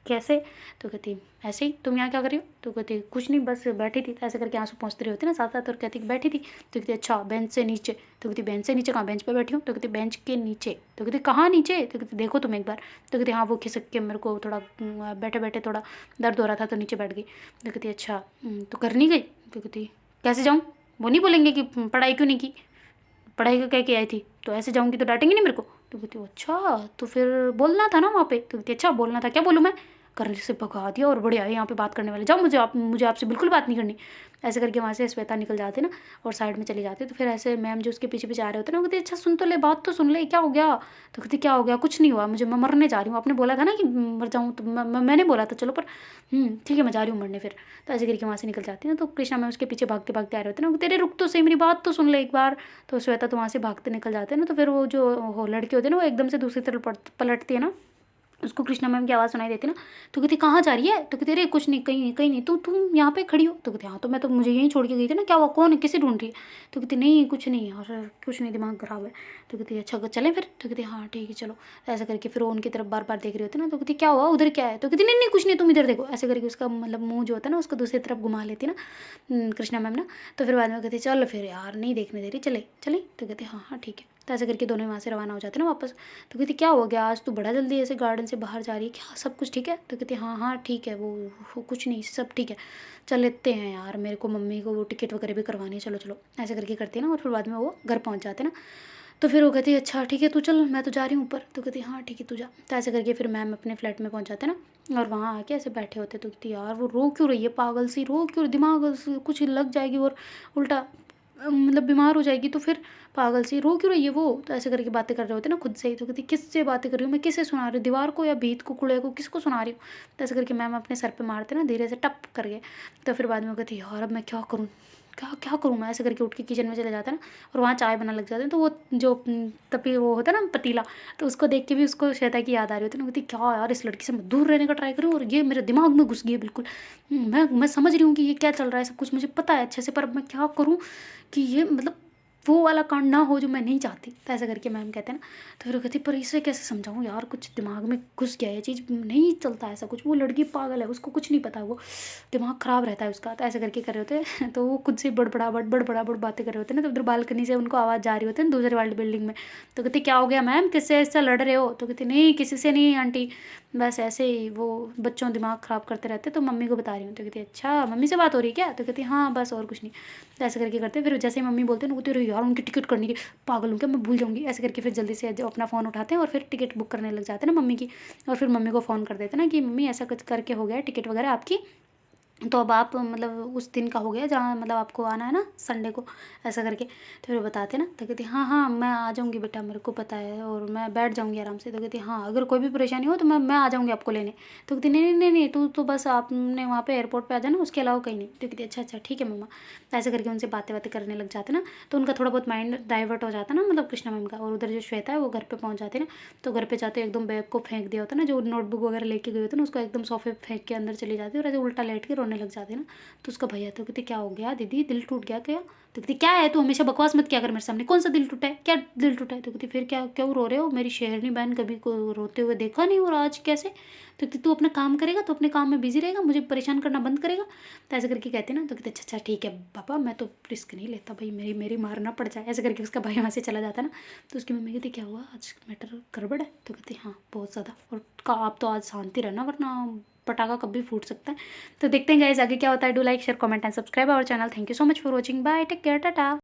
कैसे। तो कहती ऐसे ही, तुम यहाँ क्या कर रही हो। तो कहती कुछ नहीं बस बैठी थी। तो ऐसे करके आंसू पहुँचते रहे होते ना साथ साथ, और कहती कि बैठी थी। तो कहती अच्छा बेंच से नीचे। तो कहती बेंच से नीचे कहाँ, बेंच पे बैठी हूँ। तो कहती बेंच के नीचे। तो कहती कहाँ नीचे। तो कहती देखो तुम एक बार। तो कहती हाँ वो खिसक के मेरे को थोड़ा बैठे बैठे थोड़ा दर्द हो रहा था तो नीचे बैठ गई। तो कहती अच्छा तो कर नहीं गई। तो कहती कैसे जाऊँ, वो नहीं बोलेंगे कि पढ़ाई क्यों नहीं की, पढ़ाई का कह के आई थी, तो ऐसे जाऊँगी तो डांटेंगे नहीं मेरे को। तो कहती अच्छा तो फिर बोलना था ना वहाँ पे। तो कहती अच्छा बोलना था, क्या बोलूँ मैं, करने से भगा दिया, और बढ़िया है यहाँ पे बात करने वाले, जाओ मुझे आपसे बिल्कुल बात नहीं करनी। ऐसे करके वहाँ से श्वेता निकल जाती ना और साइड में चली जाती। तो फिर ऐसे मैम जो उसके पीछे पीछे आ रहे होते ना, वो कहती अच्छा सुन तो ले, बात तो सुन ले, क्या हो गया। तो कहती क्या हो गया, कुछ नहीं हुआ मुझे, मैं मरने जा रही हूँ, आपने बोला था ना कि मर जाऊँ, तो मैंने बोला था चलो, पर ठीक है मैं जा रही हूँ मरने फिर। तो ऐसे करके वहाँ से निकल जाती है ना। तो कृष्णा मैम उसके पीछे भागते भागते आ रहे होते ना, तेरे रुक तो सही, मेरी बात तो सुन ले एक बार। तो श्वेता तो वहाँ से भागते निकल जाते हैं ना। तो फिर वो जो लड़के होते हैं ना, वो एकदम से दूसरी तरफ पलटती है ना, उसको कृष्णा मैम की आवाज़ सुनाई देती ना, तो कहती कहाँ जा रही है? तो कहती अरे कुछ नहीं, कहीं नहीं, कहीं नहीं, तो तुम यहाँ पे खड़ी हो? तो कहती हाँ, तो मैं तो मुझे यहीं छोड़ के गई थी ना, क्या हुआ, कौन है, किसे ढूंढ रही है? तो कहती नहीं कुछ नहीं यार, कुछ नहीं, दिमाग खराब है। तो कहती अच्छा चलें फिर? तो कहती हाँ ठीक है चलो। तो ऐसा करके फिर वो उनकी तरफ बार बार देख रही होती ना, तो कहती क्या हुआ, उधर क्या है? तो कहती नहीं नहीं कुछ नहीं, तुम इधर देखो। ऐसे करके उसका मतलब मुंह जो होता है ना उसको दूसरी तरफ घुमा लेती ना कृष्णा मैम ना। तो फिर बाद में कहती चल फिर यार, नहीं देखने दे रही, चले चले। तो कहते हाँ हाँ ठीक है। तो ऐसे करके दोनों वहाँ से रवाना हो जाते ना वापस। तो कहती क्या हो गया, आज तो बड़ा जल्दी ऐसे गार्डन से बाहर जा रही है, क्या सब कुछ ठीक है? तो कहती हाँ हाँ ठीक है, वो कुछ नहीं, सब ठीक है। चल लेते हैं यार, मेरे को मम्मी को वो टिकट वगैरह भी करवानी है, चलो चलो। ऐसे करके करती है ना, और फिर बाद में वो घर पहुँच जाते ना। तो फिर वो कहती है अच्छा ठीक है तू चल, मैं तो जा रही हूँ ऊपर। तो कहती हाँ ठीक है तू जा। तो ऐसे करके फिर मैम अपने फ्लैट में पहुँच जाते ना, और वहाँ आके ऐसे बैठे होते। तो कहती यार वो रो क्यों रही है, पागल सी रो क्यों, दिमाग कुछ लग जाएगी और उल्टा मतलब बीमार हो जाएगी, तो फिर पागल सी रो क्यों रही है वो। तो ऐसे करके बातें कर रहे होते ना खुद से ही। तो कहती किससे बातें कर रही हूँ मैं, किसे सुना रही हूँ, दीवार को या भीत को, कुड़े को, किसको सुना रही हूँ? तो ऐसे करके मैम अपने सर पे मारते ना धीरे से टप करके। तो फिर बाद में वो कहती यार अब मैं क्या करूँ, क्या क्या करूँ मैं? ऐसे करके उठ के किचन में चले जाते हैं ना, और वहाँ चाय बनाने लग जाते हैं। तो वो जो तपी वो होता है ना पतीला, तो उसको देख के भी उसको श्वेता की याद आ रही होती है ना। कहती क्या यार, इस लड़की से मैं दूर रहने का ट्राई करूँ, और ये मेरे दिमाग में घुस गई है बिल्कुल। मैं समझ रही हूँ कि ये क्या चल रहा है, सब कुछ मुझे पता है अच्छे से, पर अब मैं क्या करूँ कि ये मतलब वो वाला कांड ना हो जो मैं नहीं चाहती। तो ऐसा करके मैम कहते हैं ना। तो फिर वो कहती पर इसे कैसे समझाऊँ यार, कुछ दिमाग में घुस गया, ये चीज़ नहीं चलता ऐसा कुछ, वो लड़की पागल है, उसको कुछ नहीं पता, वो दिमाग ख़राब रहता है उसका। तो ऐसे करके कर रहे होते हैं। तो वो खुद से बड़बड़ा बातें कर रहे होते हैं ना। तो उधर बालकनी से उनको आवाज़ जा रही होती है दूसरे वाली बिल्डिंग में। तो कहती क्या हो गया मैम, किससे ऐसा लड़ रहे हो? तो कहती नहीं किसी से नहीं आंटी, बस ऐसे ही वो बच्चों दिमाग ख़राब करते रहते, तो मम्मी को बता रही हूँ। तो कहती अच्छा मम्मी से बात हो रही है क्या? तो कहती हाँ बस और कुछ नहीं। तो ऐसे करके करते फिर जैसे ही मम्मी बोलते हैं ना, कहते यार उनकी टिकट करनी है, पागल हूँ क्या मैं, भूल जाऊँगी। ऐसे करके फिर जल्दी से जो अपना फ़ोन उठाते हैं और फिर टिकट बुक करने लग जाते हैं ना मम्मी की। और फिर मम्मी को फ़ोन कर देते हैं ना कि मम्मी ऐसा कुछ करके हो गया है, टिकट वगैरह आपकी, तो अब आप मतलब उस दिन का हो गया जहाँ मतलब आपको आना है ना संडे को, ऐसा करके। तो फिर बताते ना। तो कहती हाँ हाँ मैं आ जाऊँगी बेटा, मेरे को पता है, और मैं बैठ जाऊँगी आराम से। तो कहती हाँ अगर कोई भी परेशानी हो तो मैं आ जाऊँगी आपको लेने। तो कहती नहीं नहीं नहीं नहीं, तू तो बस आपने वहाँ पे एयरपोर्ट पे आ जाना, उसके अलावा कहीं नहीं। तो कहती अच्छा अच्छा ठीक है मम्मा। तो ऐसे करके उनसे बातें बातें करने लग जाते ना। तो उनका थोड़ा बहुत माइंड डाइवर्ट हो जाता ना, मतलब कृष्णा मैम का। और उधर जो श्वेता है वो घर पे पहुँच जाती ना। तो घर पे जाते एकदम बैग को फेंक दिया होता ना, जो नोटबुक वगैरह लेके गए होते ना, उसको एकदम सोफे फेंक के अंदर चली जाती है, और ऐसे उल्टा लेट के रोने लग जाती है ना। तो उसका भैया तो कहते क्या हो गया दीदी, दिल टूट गया क्या? तो कहती क्या है, तू हमेशा बकवास मत क्या कर मेरे सामने, कौन सा दिल टूटा है, क्या दिल टूटा है? तो कहती फिर क्या, क्यों रो रहे हो, मेरी शेरनी बहन कभी को रोते हुए देखा नहीं, और आज कैसे? तो कहती तू अपना काम करेगा, तो अपने काम में बिजी रहेगा, मुझे परेशान करना बंद करेगा। तो ऐसे करके कहते ना। तो कहते अच्छा अच्छा ठीक है पापा, मैं तो रिस्क नहीं लेता भाई, मेरी मेरी मारना पड़ जाए। ऐसे करके उसका भाई वहाँ से चला जाता ना। तो उसकी मम्मी कहती क्या हुआ, आज मैटर गड़बड़ है? तो कहती हाँ बहुत ज़्यादा, और आप तो आज शांति रहना, वरना पटाखा कभी फूट सकता है। तो देखते हैं गाइस आगे क्या होता है। Do like share comment and subscribe our channel. Thank you so much for watching, bye, take care, Tata.